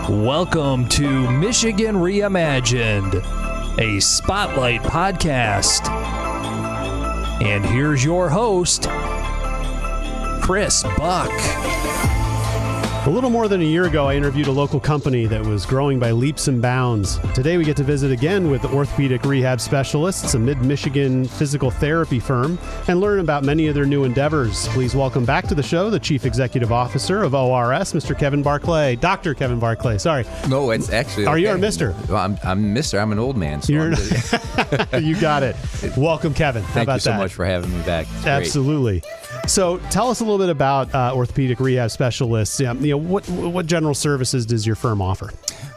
Welcome to Michigan Reimagined, a spotlight podcast. And here's your host, Chris Buck. A little more than a year ago, I interviewed a local company that was growing by leaps and bounds. Today, we get to visit again with the Orthopaedic Rehab Specialists, a mid-Michigan physical therapy firm, and learn about many of their new endeavors. Please welcome back to the show the Chief Executive Officer of ORS, Mr. Kevin Barclay. Dr. Kevin Barclay, sorry. No, it's actually okay. Are you or Mr.? Well, I'm Mr. I'm an old man. So You got it. Welcome, Kevin. How Thank about you so that? much for having me back. It's Absolutely. So tell us a little bit about Orthopaedic Rehab Specialists. What general services does your firm offer?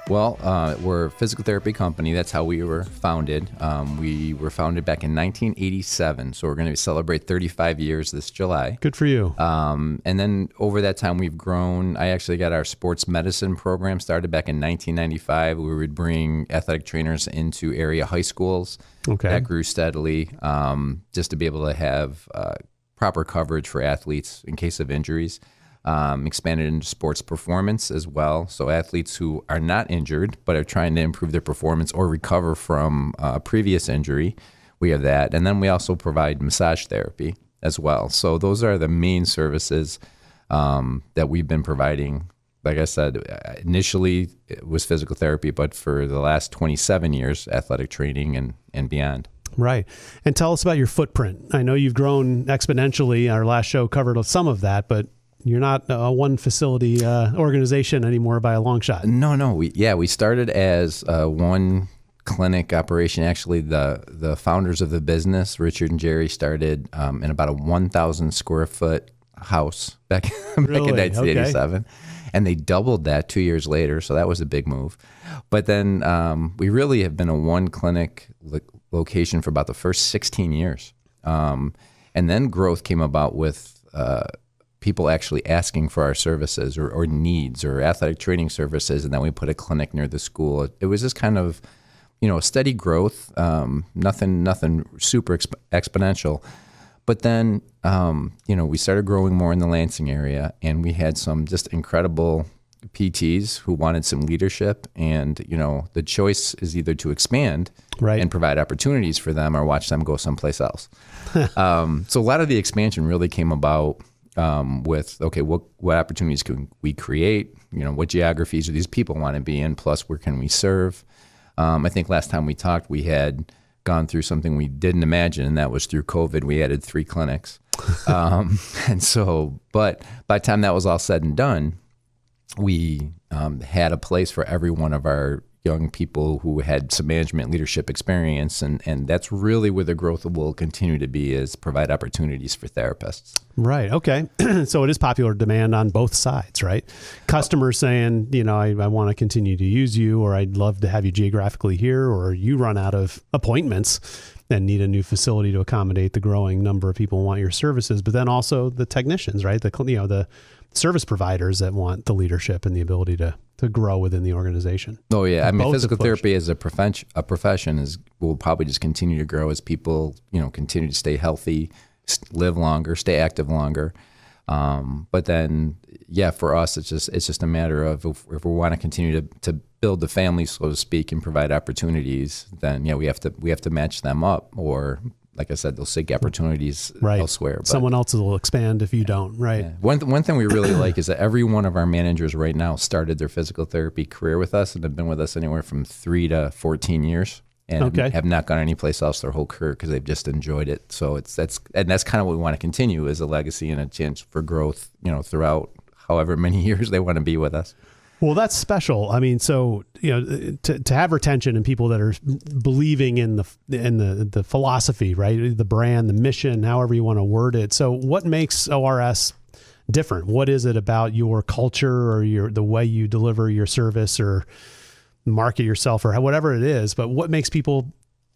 Well, we're a physical therapy company. That's how we were founded. We were founded back in 1987, so we're going to celebrate 35 years this July. Good for you. And then over that time, we've grown. I actually got our sports medicine program started back in 1995. We would bring athletic trainers into area high schools. Okay. That grew steadily just to be able to have proper coverage for athletes in case of injuries. Expanded into sports performance as well. So athletes who are not injured but are trying to improve their performance or recover from a previous injury, we have that. And then we also provide massage therapy as well. So those are the main services that we've been providing. Like I said, initially it was physical therapy, but for the last 27 years, athletic training and beyond. Right. And tell us about your footprint. I know you've grown exponentially. Our last show covered some of that, but you're not a one facility organization anymore by a long shot. No. We started as one clinic operation. Actually, the founders of the business, Richard and Jerry, started in about a 1,000 square foot house back in 1987. And they doubled that 2 years later. So that was a big move. But then we really have been a one clinic location for about the first 16 years. And then growth came about with people actually asking for our services or needs or athletic training services. And then we put a clinic near the school. It was just kind of, steady growth, nothing super exponential. But then, we started growing more in the Lansing area, and we had some just incredible PTs who wanted some leadership. And, the choice is either to expand and provide opportunities for them or watch them go someplace else. So a lot of the expansion really came about with, what opportunities can we create? What geographies do these people want to be in? Plus, where can we serve? I think last time we talked, we had gone through something we didn't imagine, and that was through COVID. We added 3 clinics. But by the time that was all said and done, we had a place for every one of our young people who had some management leadership experience. And that's really where the growth will continue to be, is provide opportunities for therapists. Right. Okay. So it is popular demand on both sides, right? Customers saying, I want to continue to use you, or I'd love to have you geographically here, or you run out of appointments and need a new facility to accommodate the growing number of people who want your services. But then also the technicians, right? The service providers that want the leadership and the ability to grow within the organization. Oh yeah, I mean, physical therapy as a profession will probably just continue to grow as people continue to stay healthy, live longer, stay active longer. But then for us it's just a matter of if we want to continue to build the family, so to speak, and provide opportunities, then we have to match them up, or like I said, they'll seek opportunities elsewhere. But someone else will expand if you don't, right? Yeah. One thing we really like is that every one of our managers right now started their physical therapy career with us and have been with us anywhere from 3 to 14 years, and have not gone anyplace else their whole career because they've just enjoyed it. So that's kind of what we want to continue, is a legacy and a chance for growth, throughout however many years they want to be with us. Well, that's special. I mean, so to have retention and people that are believing in the philosophy, right? The brand, the mission, however you want to word it. So, what makes ORS different? What is it about your culture or the way you deliver your service or market yourself or whatever it is? But what makes people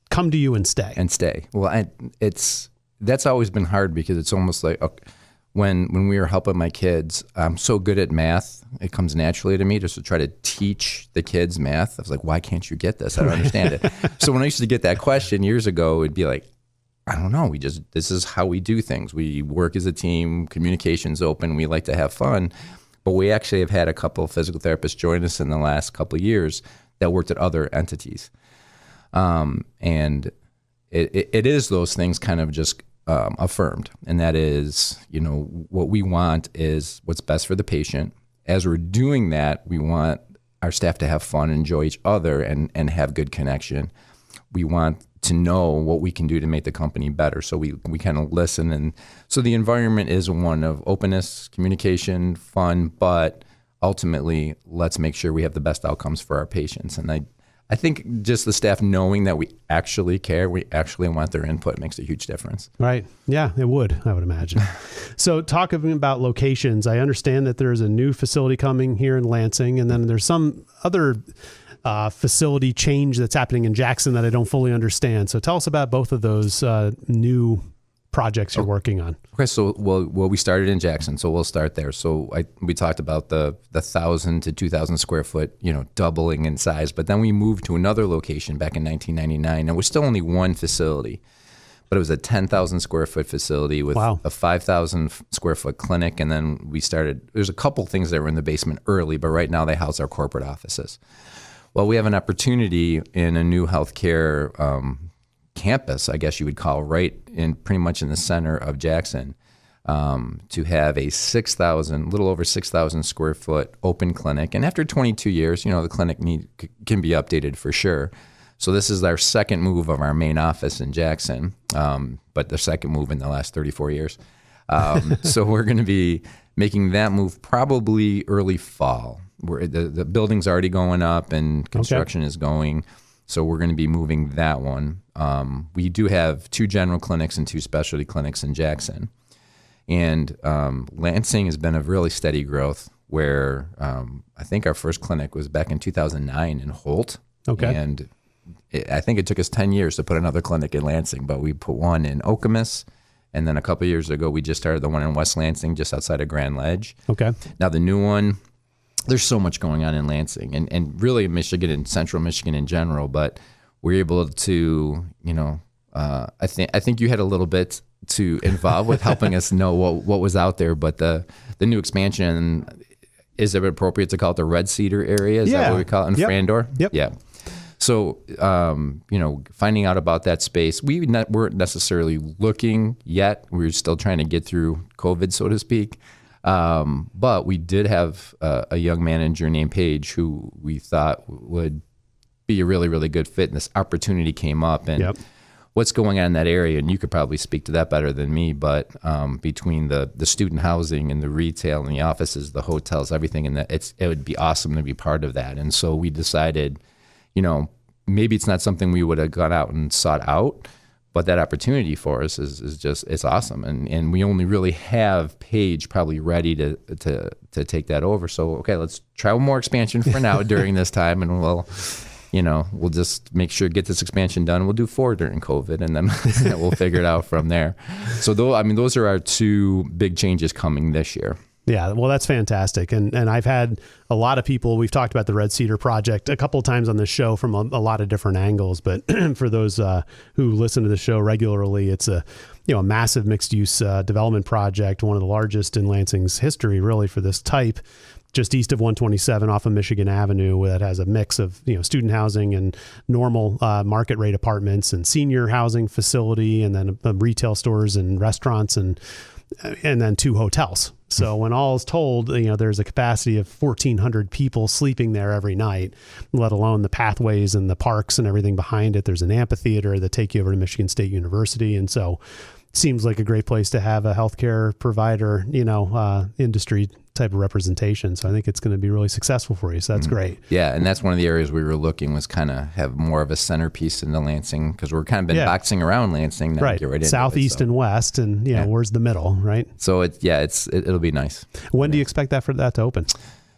come to you and stay? Well, that's always been hard, because it's almost like, when we were helping my kids, I'm so good at math, it comes naturally to me just to try to teach the kids math. I was like, why can't you get this? I don't understand it. So when I used to get that question years ago, it'd be like, I don't know. This is how we do things. We work as a team, communication's open, we like to have fun. But we actually have had a couple of physical therapists join us in the last couple of years that worked at other entities. And it is those things kind of just affirmed. And that is, what we want is what's best for the patient. As we're doing that, we want our staff to have fun, enjoy each other, and have good connection. We want to know what we can do to make the company better. So we kind of listen. And so the environment is one of openness, communication, fun, but ultimately, let's make sure we have the best outcomes for our patients. And I think just the staff knowing that we actually care, we actually want their input makes a huge difference. Right. Yeah, it would, I would imagine. So talking about locations, I understand that there's a new facility coming here in Lansing, and then there's some other facility change that's happening in Jackson that I don't fully understand. So tell us about both of those new projects you're working on. Okay, so we started in Jackson, so we'll start there. So we talked about the 1,000 to 2,000 square foot, doubling in size, but then we moved to another location back in 1999, and we're still only one facility, but it was a 10,000 square foot facility with a 5,000 square foot clinic, and then there's a couple things that were in the basement early, but right now they house our corporate offices. Well, we have an opportunity in a new healthcare campus, I guess you would call, pretty much in the center of Jackson, to have a little over 6,000 square foot open clinic. And after 22 years, the clinic can be updated for sure. So this is our second move of our main office in Jackson, but the second move in the last 34 years. So we're going to be making that move probably early fall. The building's already going up and construction is going. So we're going to be moving that one. We do have 2 general clinics and 2 specialty clinics in Jackson. And Lansing has been a really steady growth where I think our first clinic was back in 2009 in Holt. Okay. And I think it took us 10 years to put another clinic in Lansing, but we put one in Okemos. And then a couple of years ago, we just started the one in West Lansing, just outside of Grand Ledge. Okay. Now the new one, there's so much going on in Lansing and really in Michigan and central Michigan in general, but we're able to, I think you had a little bit to involve with helping us know what was out there, but the new expansion, is it appropriate to call it the Red Cedar area? Is that what we call it in Frandor? Yep. Yeah. So, finding out about that space, we weren't necessarily looking yet. We were still trying to get through COVID, so to speak. But we did have a young manager named Paige who we thought would be a really, really good fit. And this opportunity came up. And what's going on in that area, and you could probably speak to that better than me, but between the student housing and the retail and the offices, the hotels, everything, and it would be awesome to be part of that. And so we decided, maybe it's not something we would have gone out and sought out, but that opportunity for us it's awesome. And we only really have Paige probably ready to take that over. So, okay, let's try one more expansion for now during this time, and we'll just make sure get this expansion done. We'll do 4 during COVID, and then we'll figure it out from there. So those are our 2 big changes coming this year. Yeah, well, that's fantastic. And I've had a lot of people, we've talked about the Red Cedar project a couple of times on this show from a lot of different angles. But for those who listen to the show regularly, it's a massive mixed use development project, one of the largest in Lansing's history, really, for this type, just east of 127 off of Michigan Avenue, that has a mix of student housing and normal market rate apartments and senior housing facility, and then retail stores and restaurants and then 2 hotels. So when all is told, there's a capacity of 1,400 people sleeping there every night, let alone the pathways and the parks and everything behind it. There's an amphitheater that take you over to Michigan State University. And so it seems like a great place to have a healthcare provider, industry type of representation. So I think it's going to be really successful for you. So that's great. Yeah. And that's one of the areas we were looking was kind of have more of a centerpiece in the Lansing, because we're kind of been boxing around Lansing. Now right. Get right South, into east, and west. And where's the middle, right? So it'll be nice. When do you expect that to open?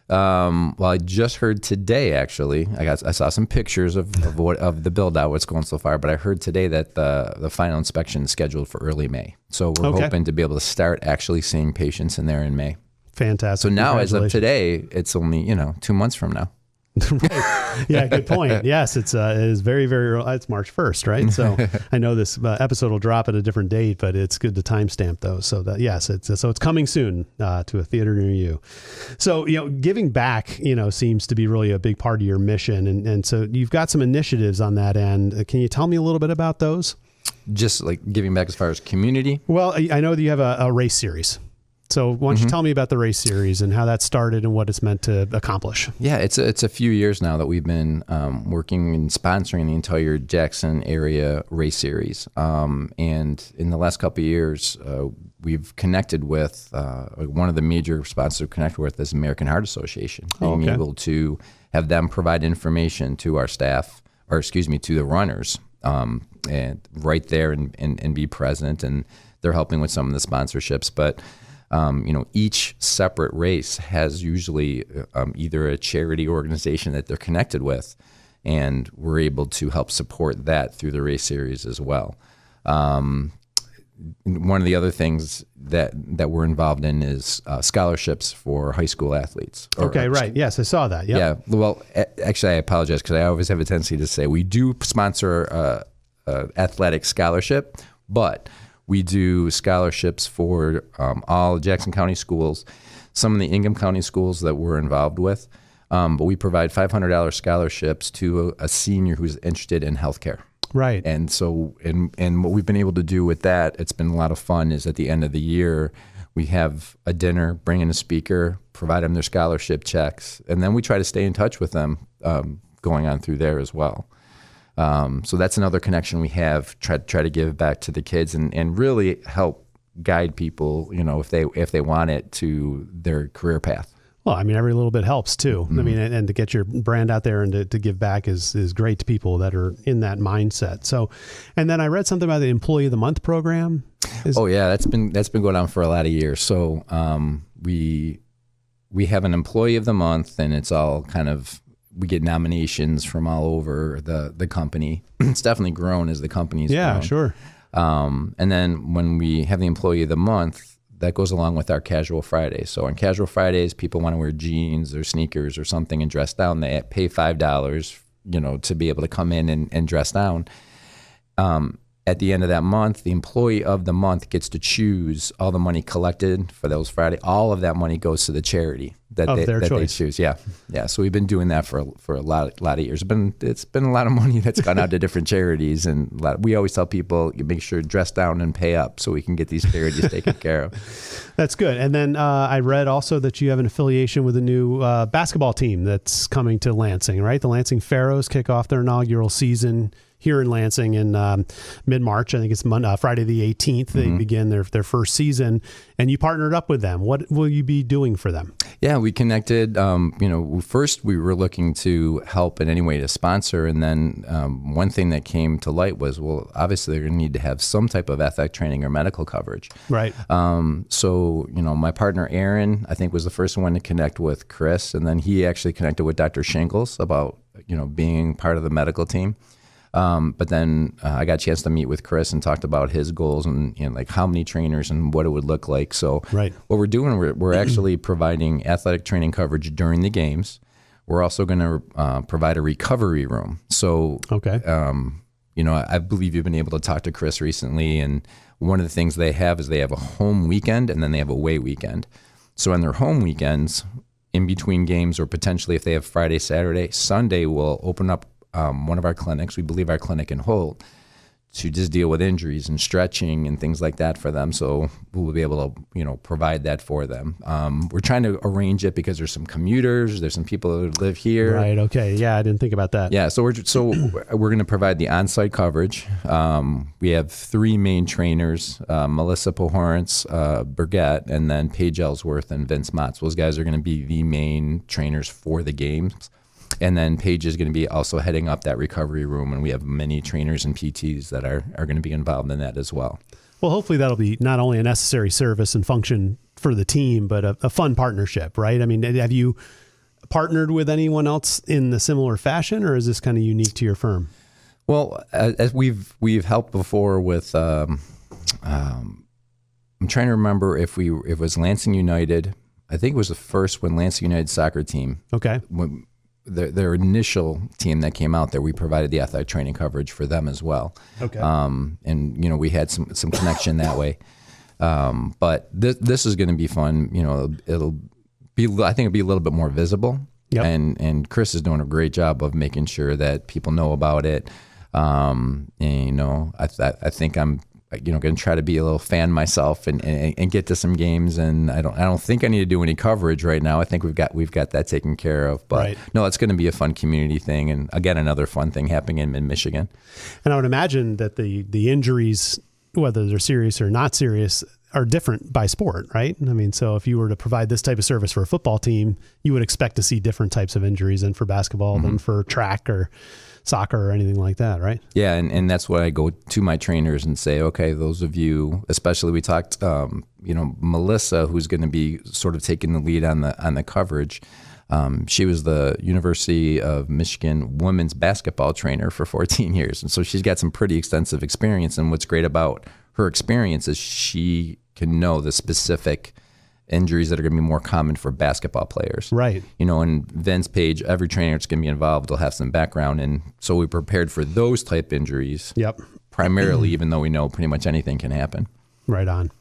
Well, I just heard today, actually, I saw some pictures of the build out, what's going so far, but I heard today that the final inspection is scheduled for early May. So we're hoping to be able to start actually seeing patients in there in May. Fantastic. So now, as of today, it's only, 2 months from now. Right. Yeah, good point. Yes, it is very, very early. It's March 1st, right? So I know this episode will drop at a different date, but it's good to timestamp those. So that, yes, it's coming soon to a theater near you. So, giving back, seems to be really a big part of your mission. And so you've got some initiatives on that end. Can you tell me a little bit about those? Just like giving back as far as community? Well, I know that you have a race series. So why don't you tell me about the race series and how that started and what it's meant to accomplish? Yeah, it's a few years now that we've been working and sponsoring the entire Jackson area race series. And in the last couple of years, we've connected with one of the major sponsors we've connected with is American Heart Association. Being able to have them provide information to our staff, to the runners, and right there and be present. And they're helping with some of the sponsorships, but each separate race has usually either a charity organization that they're connected with, and we're able to help support that through the race series as well. One of the other things that we're involved in is scholarships for high school athletes. Right. Yes, I saw that. Yep. Yeah. Well, actually, I apologize because I always have a tendency to say we do sponsor athletic scholarship, but we do scholarships for all Jackson County schools, some of the Ingham County schools that we're involved with. But we provide $500 scholarships to a senior who's interested in healthcare. Right. And so, and what we've been able to do with that, it's been a lot of fun, is at the end of the year, we have a dinner, bring in a speaker, provide them their scholarship checks, and then we try to stay in touch with them going on through there as well. So that's another connection we have. Try to give back to the kids and really help guide people, if they want it, to their career path. Well, I mean, every little bit helps too. Mm-hmm. I mean, and to get your brand out there and to give back is great to people that are in that mindset. So, and then I read something about the Employee of the Month program. That's been going on for a lot of years. So we have an Employee of the Month, and it's all kind of, we get nominations from all over the company. It's definitely grown as the company's grown. Yeah, sure. And then when we have the Employee of the Month, that goes along with our Casual Friday. So on Casual Fridays, people want to wear jeans or sneakers or something and dress down. They pay $5, to be able to come in and dress down. At the end of that month, the Employee of the Month gets to choose all the money collected for those Friday. All of that money goes to the charity that they choose. Yeah. So we've been doing that for a lot of years. It's been a lot of money that's gone out to different charities, and we always tell people, you make sure to dress down and pay up so we can get these charities taken care of. That's good. And then I read also that you have an affiliation with a new basketball team that's coming to Lansing, right? The Lansing Pharaohs kick off their inaugural season here in Lansing in mid-March. I think it's Friday the 18th. They begin their first season, and you partnered up with them. What will you be doing for them? Yeah, we connected. First we were looking to help in any way to sponsor, and then one thing that came to light was, well, obviously they're going to need to have some type of athletic training or medical coverage. Right. So my partner Aaron, I think, was the first one to connect with Chris, and then he actually connected with Dr. Shingles about being part of the medical team. But then I got a chance to meet with Chris and talked about his goals and like how many trainers and what it would look like. So right. What we're doing, we're actually providing athletic training coverage during the games. We're also going to provide a recovery room. So, okay. I believe you've been able to talk to Chris recently, and one of the things they have is they have a home weekend and then they have a away weekend. So on their home weekends, in between games, or potentially if they have Friday, Saturday, Sunday, we'll open up one of our clinics, we believe our clinic in Holt, to just deal with injuries and stretching and things like that for them. So we'll be able to, provide that for them. We're trying to arrange it because there's some commuters, there's some people who live here. Right. Okay. Yeah, I didn't think about that. Yeah. So we're going to provide the on-site coverage. We have three main trainers: Melissa Pohorence, Burgett, and then Paige Ellsworth and Vince Motz. Those guys are going to be the main trainers for the games. And then Paige is going to be also heading up that recovery room, and we have many trainers and PTs that are going to be involved in that as well. Well, hopefully that'll be not only a necessary service and function for the team, but a fun partnership, right? I mean, have you partnered with anyone else in the similar fashion, or is this kind of unique to your firm? Well, as we've helped before with, I'm trying to remember if it was Lansing United. I think it was the first when Lansing United soccer team. Okay. their initial team that came out there, we provided the athletic training coverage for them as well. Okay. And we had some connection that way. But this is going to be fun. It'll be, I think it'll be a little bit more visible. Yep. And Chris is doing a great job of making sure that people know about it. And, I think I'm, going to try to be a little fan myself and get to some games. And I don't think I need to do any coverage right now. I think we've got that taken care of. But right. No, it's going to be a fun community thing. And again, another fun thing happening in Mid-Michigan. And I would imagine that the injuries, whether they're serious or not serious, are different by sport, right? I mean, so if you were to provide this type of service for a football team, you would expect to see different types of injuries than for basketball, than for track or soccer or anything like that, right? Yeah, and that's what I go to my trainers and say, okay, those of you, especially we talked, Melissa, who's going to be sort of taking the lead on the coverage. She was the University of Michigan women's basketball trainer for 14 years. And so she's got some pretty extensive experience. And what's great about her experience is she can know the specific injuries that are going to be more common for basketball players. Right. And Vince Page, every trainer that's going to be involved will have some background. And so we prepared for those type injuries. Yep. Primarily, even though we know pretty much anything can happen. Right on.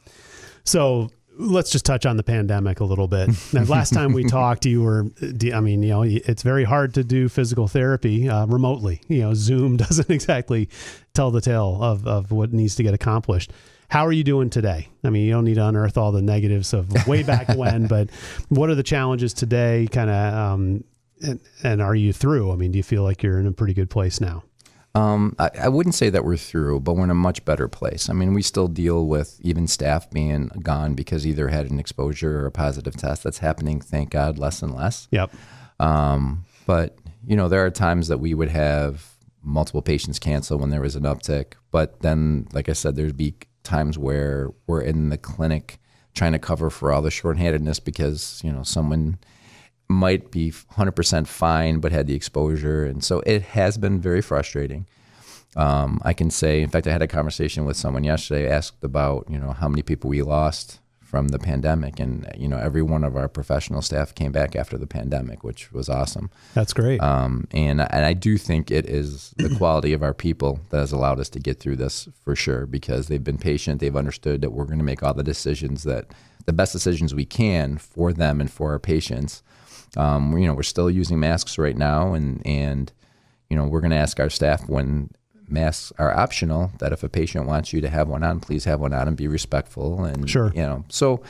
So let's just touch on the pandemic a little bit. Now, last time we talked, it's very hard to do physical therapy remotely. Zoom doesn't exactly tell the tale of what needs to get accomplished. How are you doing today? I mean, you don't need to unearth all the negatives of way back when, but what are the challenges today? And are you through? I mean, do you feel like you're in a pretty good place now? I wouldn't say that we're through, but we're in a much better place. I mean, we still deal with even staff being gone because either had an exposure or a positive test. That's happening, thank God, less and less. Yep. But, there are times that we would have multiple patients cancel when there was an uptick. But then, like I said, there'd be times where we're in the clinic trying to cover for all the shorthandedness because, someone might be 100% fine but had the exposure. And so it has been very frustrating. I can say, in fact, I had a conversation with someone yesterday, asked about, how many people we lost from the pandemic. And, every one of our professional staff came back after the pandemic, which was awesome. That's great. And I do think it is the quality of our people that has allowed us to get through this for sure, because they've been patient. They've understood that we're going to make all the best decisions we can for them and for our patients. We're still using masks right now, and we're going to ask our staff when masks are optional that if a patient wants you to have one on, please have one on and be respectful. And sure, so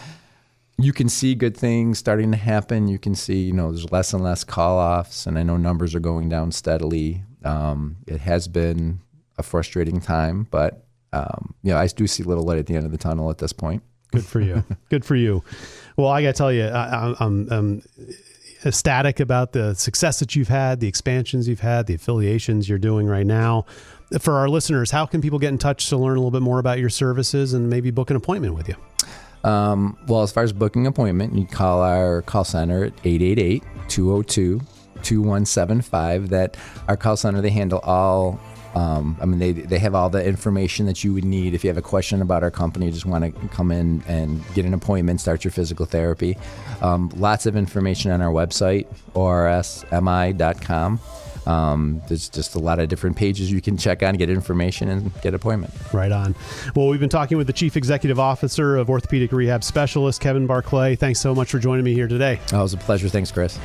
you can see good things starting to happen. You can see there's less and less call-offs, and I know numbers are going down steadily. It has been a frustrating time, but I do see a little light at the end of the tunnel at this point. Good for you. Good for you. Well, I got to tell you, I'm ecstatic about the success that you've had, the expansions you've had, the affiliations you're doing right now. For our listeners, how can people get in touch to learn a little bit more about your services and maybe book an appointment with you? Well, as far as booking an appointment, you call our call center at 888-202-2175. That our call center, they handle all they have all the information that you would need if you have a question about our company, just want to come in and get an appointment, start your physical therapy. Lots of information on our website, orsmi.com. There's just a lot of different pages you can check on, get information, and get an appointment. Right on. Well, we've been talking with the Chief Executive Officer of Orthopaedic Rehab Specialists, Kevin Barclay. Thanks so much for joining me here today. Oh, it was a pleasure. Thanks, Chris.